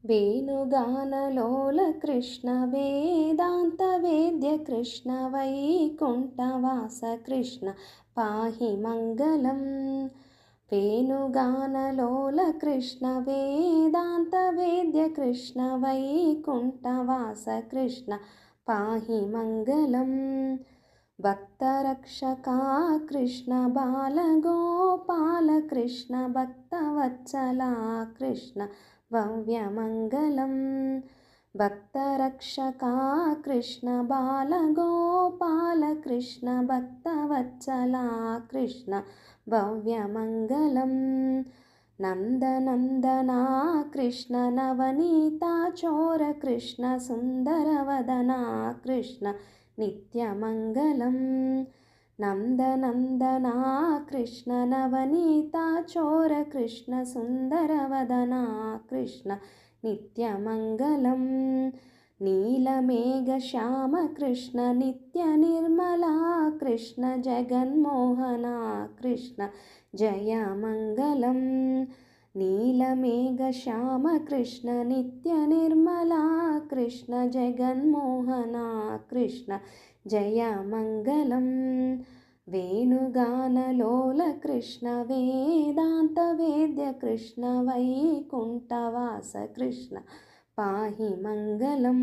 వేణుగానలోల కృష్ణ వేదాంత వేద్య కృష్ణ వైకుంఠవాస కృష్ణ పాహి మంగళం. వేణుగానలోల కృష్ణ వేదాంత వేద్య కృష్ణ వైకుంఠవాస కృష్ణ పాహి మంగళం. భక్తరక్షకా కృష్ణ బాలగోపాల కృష్ణ భక్తవత్సలా కృష్ణ భవ్యమంగళం. భక్తరక్షకా కృష్ణ బాలగోపాల కృష్ణ భక్తవత్సలా కృష్ణ భవ్యమంగళం. నందనందనా కృష్ణ నవనీతాచోర కృష్ణ సుందరవదనా కృష్ణ నిత్యమంగళం. నందనందనా కృష్ణ నవనీతాచోర కృష్ణ సుందరవదనా కృష్ణ నిత్యమంగళం. నీలమేఘ శ్యామ కృష్ణ నిత్య నిర్మలా కృష్ణ జగన్మోహనా కృష్ణ జయమంగళం. నీలమేఘ శ్యామ కృష్ణ నిత్య నిర్మలా కృష్ణ జగన్మోహనా కృష్ణ జయమంగళం. వేణుగానలోల కృష్ణ వేదాంత వేద్య కృష్ణ వైకుంఠవాస కృష్ణ పాహి మంగళం.